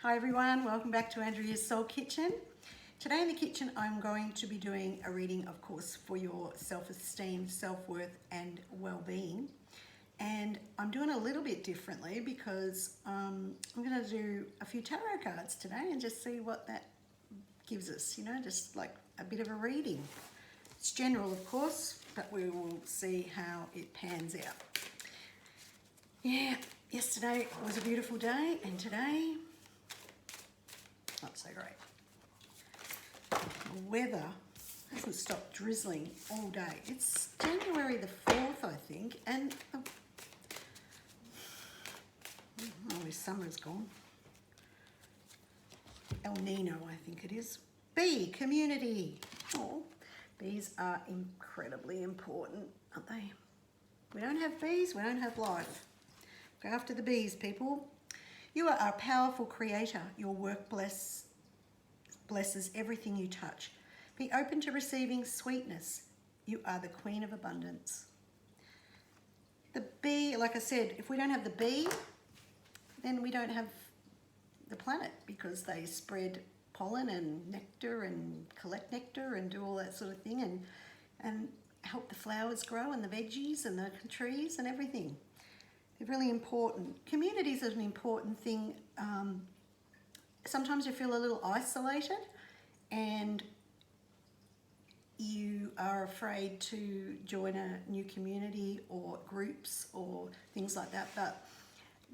Hi everyone, welcome back to Andrea's Soul Kitchen. Today in the kitchen I'm going to be doing a reading, of course, for your self-esteem, self-worth and well-being. And I'm doing a little bit differently because I'm going to do a few tarot cards today and just see what that gives us, just like a bit of a reading. It's general, of course, but we will see how it pans out. Yeah, yesterday was a beautiful day and today not so great. The weather hasn't stopped drizzling all day. It's January the 4th, I think, and summer's gone. El Nino, I think it is. B, community. Oh, bees are incredibly important, aren't they? We don't have bees, we don't have life. Go after the bees, people. You are a powerful creator. Your work blesses everything you touch. Be open to receiving sweetness. You are the queen of abundance. The bee, like I said, if we don't have the bee, then we don't have the planet because they spread pollen and nectar and collect nectar and do all that sort of thing and help the flowers grow and the veggies and the trees and everything. They're really important. Communities are an important thing. Sometimes you feel a little isolated and you are afraid to join a new community or groups or things like that, but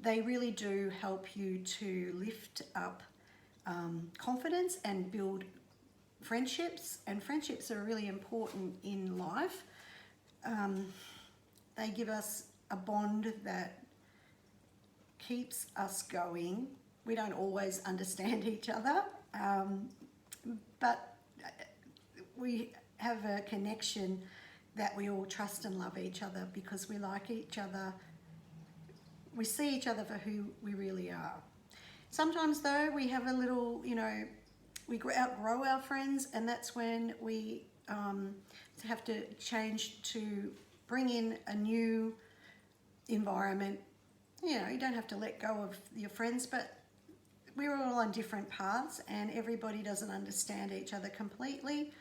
they really do help you to lift up confidence and build friendships, and friendships are really important in life. They give us a bond that keeps us going. We don't always understand each other, but we have a connection that we all trust and love each other because we like each other. We see each other for who we really are. Sometimes though, we have a little, we outgrow our friends, and that's when we have to change to bring in a new environment. You don't have to let go of your friends, but we're all on different paths and everybody doesn't understand each other completely,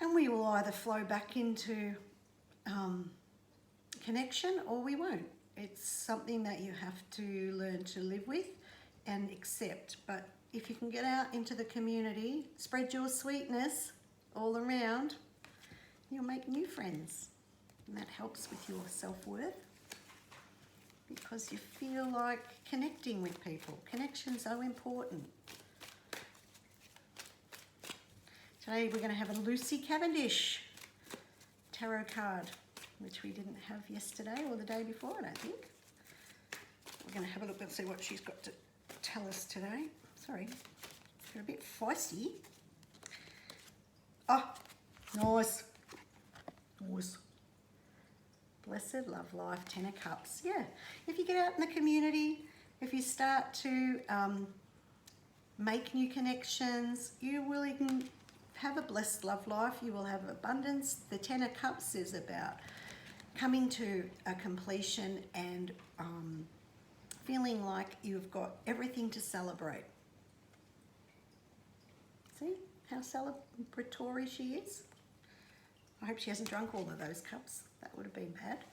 and we will either flow back into connection or we won't. It's something that you have to learn to live with and accept. But if you can get out into the community, spread your sweetness all around, you'll make new friends, and that helps with your self-worth because you feel like connecting with people. Connection's so important. Today we're going to have a Lucy Cavendish tarot card, which we didn't have yesterday or the day before, I don't think. We're going to have a look and see what she's got to tell us today. Sorry, they're a bit feisty. Oh, nice. Nice. Blessed love life, 10 of Cups. Yeah, if you get out in the community, if you start to make new connections, you will have a blessed love life. You will have abundance. The 10 of Cups is about coming to a completion and feeling like you've got everything to celebrate. See how celebratory she is? I hope she hasn't drunk all of those cups. That would have been bad.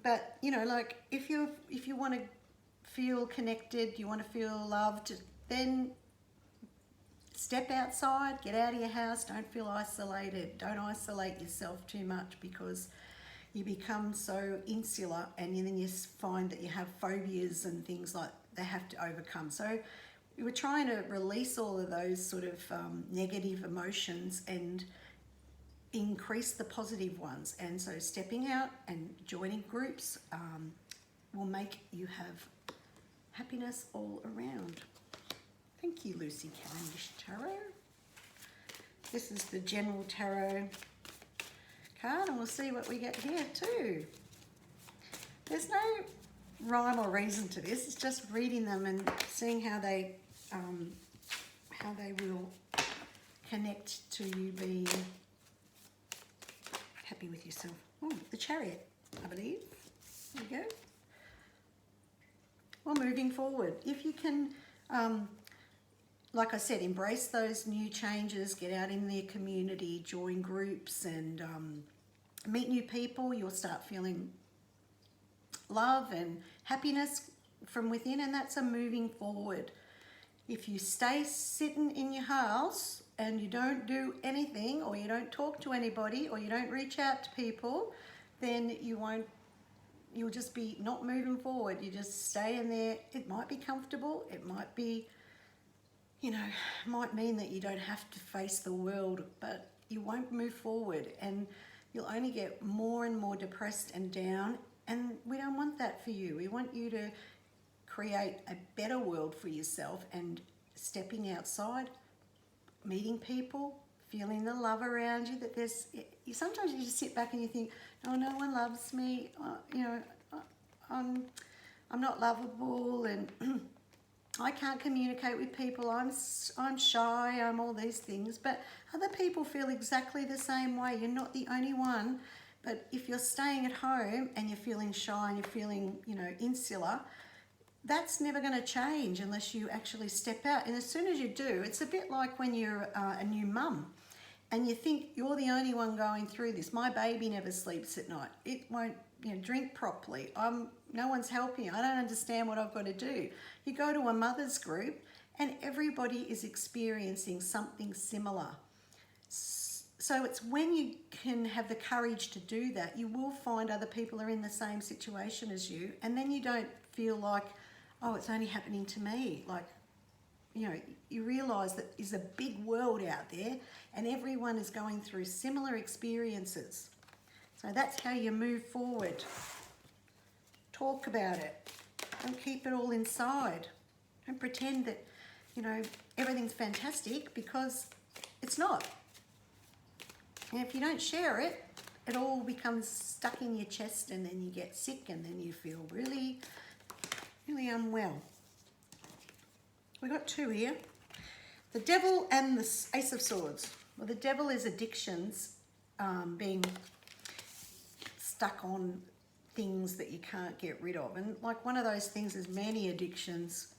But like if you want to feel connected, you want to feel loved, then step outside, get out of your house. Don't feel isolated. Don't isolate yourself too much because you become so insular, and then you find that you have phobias and things like they have to overcome. So we were trying to release all of those sort of negative emotions and increase the positive ones, and so stepping out and joining groups will make you have happiness all around. Thank you, Lucy Cavendish Tarot. This is the general tarot card, and we'll see what we get here too. There's no rhyme or reason to this, it's just reading them and seeing how they will connect to you being happy with yourself. Oh, the Chariot, I believe. There you go. Well, moving forward, if you can, like I said, embrace those new changes, get out in their community, join groups and meet new people, you'll start feeling love and happiness from within, and that's a moving forward. If you stay sitting in your house and you don't do anything, or you don't talk to anybody, or you don't reach out to people, then you'll just be not moving forward. You just stay in there. It might be comfortable, it might be, might mean that you don't have to face the world, but you won't move forward, and you'll only get more and more depressed and down, and we don't want that for you. We want you to create a better world for yourself, and stepping outside, meeting people, feeling the love around you, that sometimes you just sit back and you think, oh, no one loves me, I'm not lovable, and I can't communicate with people, I'm shy, I'm all these things, but other people feel exactly the same way. You're not the only one. But if you're staying at home and you're feeling shy and you're feeling, insular, that's never going to change unless you actually step out. And as soon as you do, it's a bit like when you're a new mum and you think you're the only one going through this. My baby never sleeps at night. It won't drink properly. No one's helping. I don't understand what I've got to do. You go to a mother's group and everybody is experiencing something similar. So it's when you can have the courage to do that, you will find other people are in the same situation as you, and then you don't feel like, oh, it's only happening to me. Like, you realise that there's a big world out there and everyone is going through similar experiences. So that's how you move forward. Talk about it. Don't keep it all inside. Don't pretend that, everything's fantastic, because it's not. And if you don't share it, it all becomes stuck in your chest, and then you get sick, and then you feel really, really unwell. We've got two here. The devil and the Ace of Swords. Well, the devil is addictions, being stuck on things that you can't get rid of. And like one of those things is many addictions.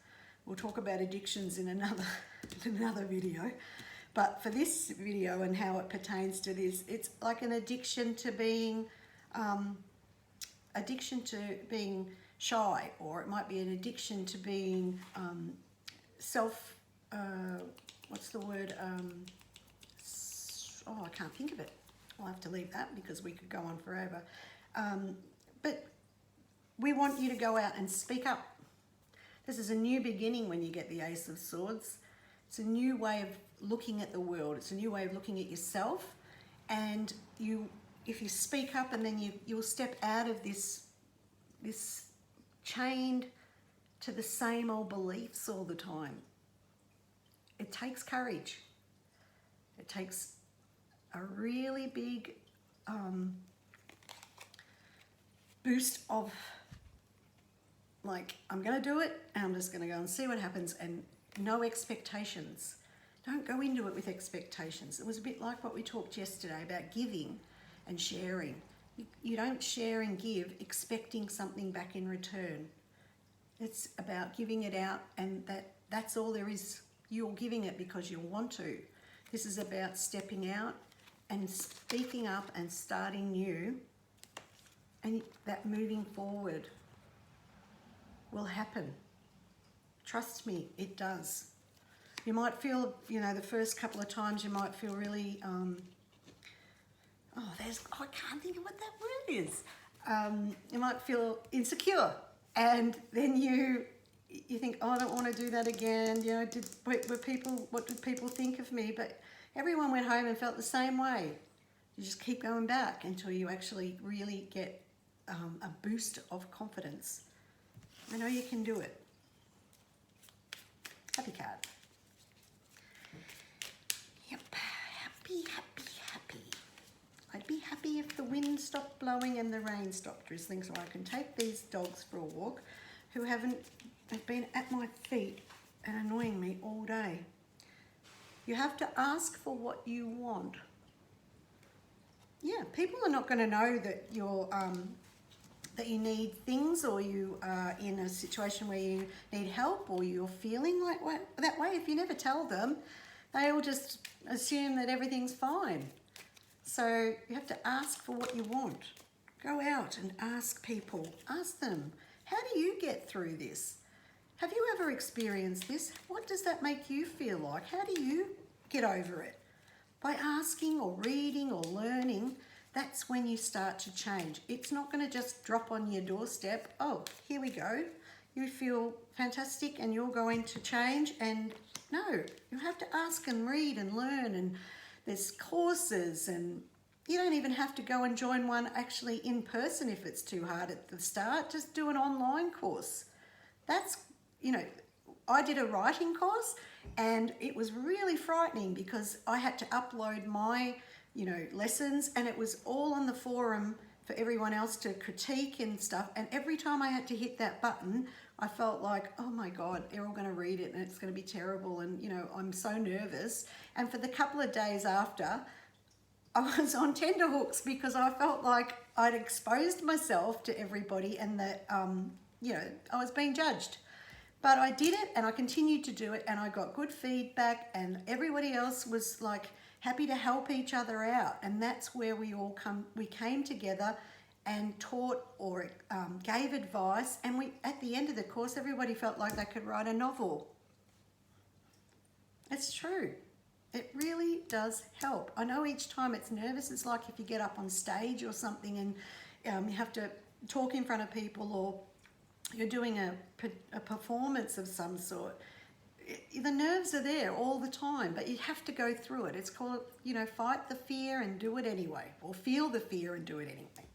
We'll talk about addictions in another video. But for this video and how it pertains to this, it's like an addiction to being shy, or it might be an addiction to being what's the word? I can't think of it. I'll have to leave that because we could go on forever. But we want you to go out and speak up. This is a new beginning when you get the Ace of Swords. It's a new way of looking at the world. It's a new way of looking at yourself. And if you speak up, and then you'll step out of this chained to the same old beliefs all the time. It takes courage. It takes a really big boost of, like, I'm going to do it, and I'm just going to go and see what happens, and no expectations. Don't go into it with expectations. It was a bit like what we talked yesterday about giving and sharing. You don't share and give expecting something back in return. It's about giving it out, and that's all there is. You're giving it because you want to. This is about stepping out and speaking up and starting new, and that moving forward will happen. Trust me, it does. You might feel, the first couple of times you might feel really, I can't think of what that word is. You might feel insecure, and then you think, oh, I don't want to do that again. What did people think of me? But everyone went home and felt the same way. You just keep going back until you actually really get a boost of confidence. I know you can do it. Happy card. Yep, happy, happy, happy. I'd be happy if the wind stopped blowing and the rain stopped drizzling, so I can take these dogs for a walk who have been at my feet and annoying me all day. You have to ask for what you want. Yeah, people are not going to know that you're that you need things, or you are in a situation where you need help, or you're feeling like that way, if you never tell them, they will just assume that everything's fine. So you have to ask for what you want. Go out and ask people. Ask them, how do you get through this? Have you ever experienced this? What does that make you feel like? How do you get over it? By asking or reading or learning, that's when you start to change. It's not going to just drop on your doorstep. Oh, here we go. You feel fantastic and you're going to change. And no, you have to ask and read and learn, and there's courses, and you don't even have to go and join one actually in person if it's too hard at the start. Just do an online course. That's, I did a writing course, and it was really frightening because I had to upload my, lessons, and it was all on the forum for everyone else to critique and stuff. And every time I had to hit that button, I felt like, oh my God, they're all going to read it and it's going to be terrible. And, I'm so nervous. And for the couple of days after, I was on tenterhooks because I felt like I'd exposed myself to everybody and that, I was being judged. But I did it, and I continued to do it, and I got good feedback, and everybody else was like happy to help each other out. And that's where we came together and taught or gave advice. And at the end of the course, everybody felt like they could write a novel. It's true. It really does help. I know each time it's nervous. It's like if you get up on stage or something and you have to talk in front of people, or you're doing a performance of some sort. The nerves are there all the time, but you have to go through it. It's called, fight the fear and do it anyway, or feel the fear and do it anyway.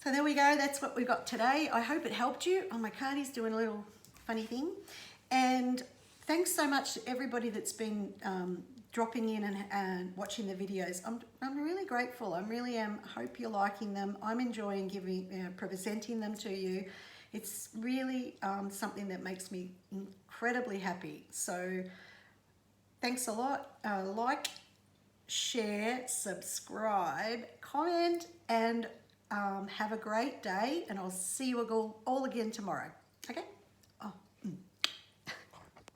So there we go. That's what we got today. I hope it helped you. Oh, my cardie's doing a little funny thing. And thanks so much to everybody that's been dropping in and watching the videos. I'm really grateful. I really am. I hope you're liking them. I'm enjoying presenting them to you. It's really something that makes me incredibly happy. So thanks a lot. Like, share, subscribe, comment, and have a great day. And I'll see you all again tomorrow. Okay?